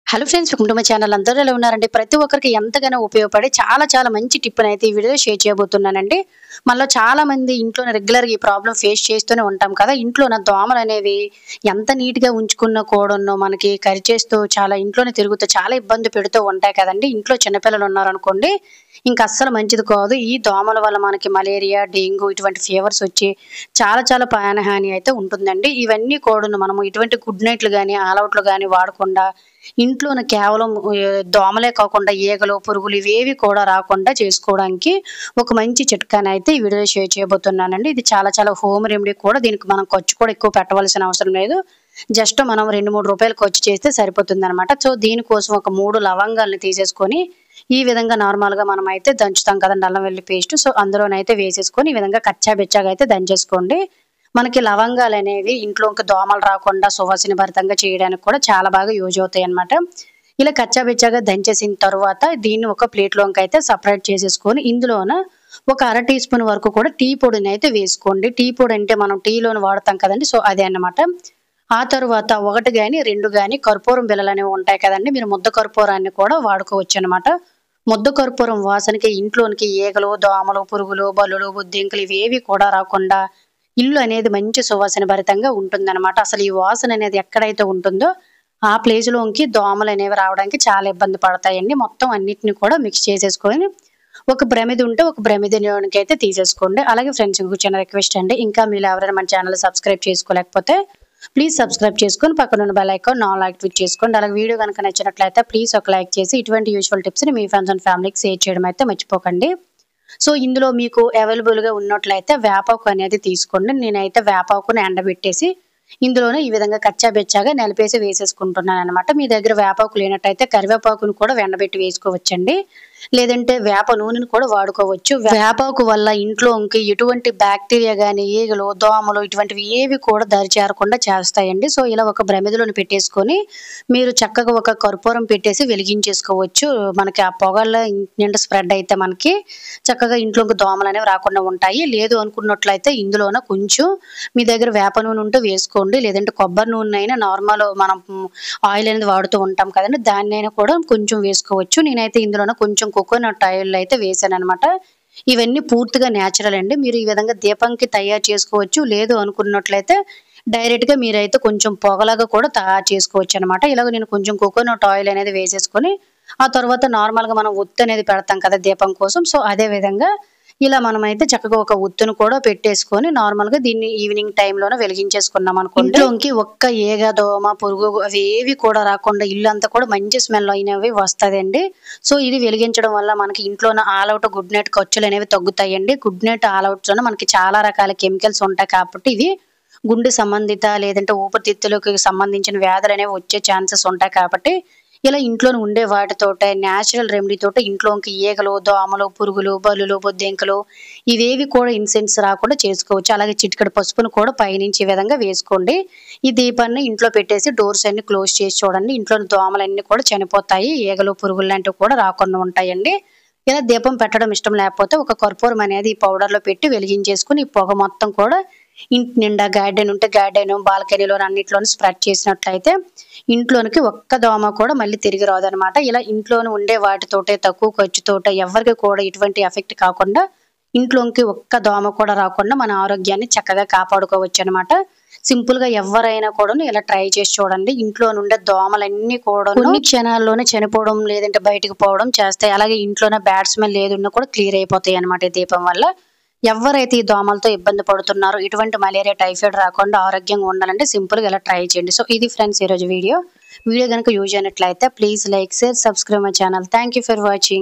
Hello friends, welcome to my channel. అందరూ ఎలా ఉన్నారండి? ప్రతి ఒక్కరికి ఎంతగానో ఉపయోగపడే చాలా మంచి టిప్ అయితే ఈ వీడియోలో షేర్ చేయబోతున్నానండి. మళ్ళీ చాలా మంది ఇంట్లోనే రెగ్యులర్‌గా ఈ ప్రాబ్లమ్ ఫేస్ చేస్తూనే ఉంటాం కదా! ఇంట్లోన దోమలు అనేవి ఎంత నీట్‌గా ఉంచుకున్నా కూడాను మనకి కరిచేస్తూ చాలా ఇంట్లోనే తిరుగుతూ చాలా ఇబ్బంది పెడుతూ ఉంటాయి కదండీ! ఇంట్లో చిన్న పిల్లలు ఉన్నారనుకోండి, ఇంక అస్సలు మంచిది కాదు. ఈ దోమల వల్ల మనకి మలేరియా, డెంగ్యూ ఇటువంటి ఫీవర్స్ వచ్చి చాలా ప్రాణహాని అయితే ఉంటుందండి. ఇవన్నీ కూడాను మనము ఇటువంటి గుడ్ నైట్‌లు గాని, ఆల్ ఔట్‌లు గాని వాడకుండా ఇంట్లోనే కేవలం దోమలే కాకుండా ఈగలు, పురుగులు ఇవేవి కూడా రాకుండా చేసుకోవడానికి ఒక మంచి చిట్కానైతే ఈ వీడియోలో షేర్ చేయబోతున్నానండి. ఇది చాలా హోమ్ రెమెడీ కూడా. దీనికి మనం ఖర్చు కూడా ఎక్కువ పెట్టవలసిన అవసరం లేదు. జస్ట్ మనం 2, 3 రూపాయలు ఖర్చు చేస్తే సరిపోతుందనమాట. సో, దీనికోసం ఒక 3 లవంగాల్ని తీసేసుకొని ఈ విధంగా నార్మల్‌గా మనమైతే దంచుతాం కదండీ అల్లం వెల్లుల్లి పేస్ట్. సో, అందులోనైతే వేసేసుకొని ఈ విధంగా కచ్చా బిచ్చాగా అయితే దంచేసుకోండి. మనకి లవంగాలనేవి ఇంట్లోకి దోమలు రాకుండా సువాసన భరితంగా చేయడానికి కూడా చాలా బాగా యూజ్ అవుతాయన్నమాట. ఇలా కచ్చా బిచ్చాగా దంచేసిన తర్వాత దీన్ని ఒక ప్లేట్‌లోకి అయితే సెపరేట్ చేసేసుకొని ఇందులోన ఒక అర టీ స్పూన్ వరకు కూడా టీ పొడిని అయితే వేసుకోండి. టీ పొడి అంటే మనం టీలోని వాడతాం కదండీ! సో, అదే అన్నమాట. ఆ తరువాత 1 గాని, 2 గాని కర్పూరం బిళ్ళలనేవి ఉంటాయి కదండీ! మీరు ముద్ద కర్పూరాన్ని కూడా వాడుకోవచ్చనమాట. ముద్ద కర్పూరం వాసనకి ఇంట్లోనికి ఈగలు, దోమలు, పురుగులు, బల్లులు, బొద్దింకలు ఇవేవి కూడా రాకుండా ఇల్లు అనేది మంచి సువాసన భరితంగా ఉంటుందన్నమాట. అసలు ఈ వాసన అనేది ఎక్కడైతే ఉంటుందో ఆ ప్లేస్‌లోకి దోమలనేవి రావడానికి చాలా ఇబ్బంది పడతాయండి. మొత్తం అన్నిటిని కూడా మిక్స్ చేసేసుకొని ఒక ప్రమిది ఉంటే ఒక ప్రమిదిలోనికైతే తీసేసుకోండి. అలాగే ఫ్రెండ్స్, ఇంకో చిన్న రిక్వెస్ట్ అండి. ఇంకా మీరు ఎవరైనా మన ఛానల్ సబ్స్క్రైబ్ చేసుకోలేకపోతే ప్లీజ్ సబ్స్క్రైబ్ చేసుకొని పక్కనున్న బెల్ ఐకాన్ ఆల్ యాక్టివేట్ చేసుకోండి. అలాగే వీడియో కనుక నచ్చినట్లయితే ప్లీజ్ ఒక లైక్ చేసి ఇటువంటి యూజ్ఫుల్ టిప్స్‌ని మీ ఫ్రెండ్స్ అండ్ ఫ్యామిలీకి షేర్ చేయడం అయితే మర్చిపోకండి. సో, ఇందులో మీకు అవైలబుల్‌గా ఉన్నట్లయితే వేపాకు అనేది తీసుకోండి. నేనైతే వేపాకుని ఎండబెట్టేసి ఇందులోనే ఈ విధంగా కచ్చా బిచ్చాగా నలిపేసి వేసేసుకుంటున్నాననమాట. మీ దగ్గర వేపాకు లేనట్టయితే కరివేపాకును కూడా ఎండబెట్టి వేసుకోవచ్చండి. లేదంటే వేప నూనెను కూడా వాడుకోవచ్చు. వేపాకు వల్ల ఇంట్లోకి ఎటువంటి బ్యాక్టీరియా గాని, ఈగలు, దోమలు ఇటువంటివి ఏవి కూడా దరి చేరకుండా చేస్తాయండి. సో, ఇలా ఒక ప్రమిదిలోని పెట్టేసుకొని మీరు చక్కగా ఒక కర్పూరం పెట్టేసి వెలిగించేసుకోవచ్చు. మనకి ఆ పొగల్లో నిండా స్ప్రెడ్ అయితే మనకి చక్కగా ఇంట్లోకి దోమలనేవి రాకుండా ఉంటాయి. లేదు అనుకున్నట్లయితే ఇందులోన కొంచెం మీ దగ్గర వేప నూనె ఉంటే వేసుకోండి. లేదంటే కొబ్బరి నూనెనైనా నార్మల్ మనం ఆయిల్ అనేది వాడుతూ ఉంటాం కదండీ! దాన్నైనా కూడా కొంచెం వేసుకోవచ్చు. నేనైతే ఇందులోన కొంచెం కోకోనట్ ఆయిల్ అయితే వేసాననమాట. ఇవన్నీ పూర్తిగా నేచురల్ అండి. మీరు ఈ విధంగా దీపంకి తయారు చేసుకోవచ్చు. లేదు అనుకున్నట్లయితే డైరెక్ట్‌గా మీరైతే కొంచెం పొగలాగా కూడా తయారు చేసుకోవచ్చనమాట. ఇలాగ నేను కొంచెం కోకోనట్ ఆయిల్ అనేది వేసేసుకొని ఆ తర్వాత నార్మల్‌గా మనం ఒత్తి అనేది పెడతాం కదా దీపం కోసం. సో, అదే విధంగా ఇలా మనమైతే చక్కగా ఒక ఒత్తును కూడా పెట్టేసుకొని నార్మల్‌గా దీన్ని ఈవినింగ్ టైంలోనే వెలిగించేసుకున్నాం అనుకోండి. ఇంట్లోకి ఒక్క ఈగ, దోమ, పురుగు అవి ఏవి కూడా రాకుండా ఇల్లంతా కూడా మంచి స్మెల్ అయినవి వస్తదండి. సో, ఇది వెలిగించడం వల్ల మనకి ఇంట్లోన ఆల్ ఔట్, గుడ్ నైట్ ఖర్చులనేవి తగ్గుతాయండి. గుడ్ నైట్, ఆల్ ఔట్స్‌లోనే మనకి చాలా రకాల కెమికల్స్ ఉంటాయి కాబట్టి ఇవి గుండె సంబంధిత లేదంటే ఊపిరితిత్తులకు సంబంధించిన వ్యాధులనేవి వచ్చే ఛాన్సెస్ ఉంటాయి కాబట్టి ఇలా ఇంట్లోనే ఉండే వాటితోటే నేచురల్ రెమెడీ తోటి ఇంట్లోకి ఈగలు, దోమలు, పురుగులు, బల్లులు, బొద్దింకలు ఇవేవి కూడా ఇన్సెంట్స్ రాకుండా చేసుకోవచ్చు. అలాగే చిటికెడు పసుపును కూడా పైనుంచి ఈ విధంగా వేసుకోండి. ఈ దీపాన్ని ఇంట్లో పెట్టేసి డోర్స్ అన్ని క్లోజ్ చేసి చూడండి. ఇంట్లోని దోమలన్నీ కూడా చనిపోతాయి. ఈగలు, పురుగులు లాంటివి కూడా రాకుండా ఉంటాయండి. ఇలా దీపం పెట్టడం ఇష్టం లేకపోతే ఒక కర్పూరం అనేది ఈ పౌడర్‌లో పెట్టి వెలిగించేసుకొని ఈ పొగ మొత్తం కూడా ఇంటి నిండా గార్డెన్ ఉంటే గార్డెన్, బాల్కనీలోని అన్నిట్లోని స్ప్రెడ్ చేసినట్లయితే ఇంట్లోనికి ఒక్క దోమ కూడా మళ్ళీ తిరిగి రాదనమాట. ఇలా ఇంట్లోనే ఉండే వాటితోటే తక్కువ ఖర్చుతోటే ఎవరికి కూడా ఎటువంటి ఎఫెక్ట్ కాకుండా ఇంట్లోకి ఒక్క దోమ కూడా రాకుండా మన ఆరోగ్యాన్ని చక్కగా కాపాడుకోవచ్చనమాట. సింపుల్‌గా ఎవరైనా కూడాను ఇలా ట్రై చేసి చూడండి. ఇంట్లో నుండే దోమలన్నీ కూడాను కొన్ని క్షణాల్లోనే చనిపోవడం లేదంటే బయటకు పోవడం చేస్తాయి. అలాగే ఇంట్లోనే బ్యాడ్ స్మెల్ ఏదున్నా కూడా క్లియర్ అయిపోతాయన్నమాట ఈ దీపం వల్ల. ఎవరైతే ఈ దోమలతో ఇబ్బంది పడుతున్నారో ఇటువంటి మలేరియా, టైఫాయిడ్ రాకుండా ఆరోగ్యంగా ఉండాలంటే సింపుల్‌గా ఇలా ట్రై చేయండి. సో, ఇది ఫ్రెండ్స్ ఈరోజు వీడియో. వీడియో గనుక యూజ్ అయినట్లయితే please like, share, subscribe my channel. Thank you for watching.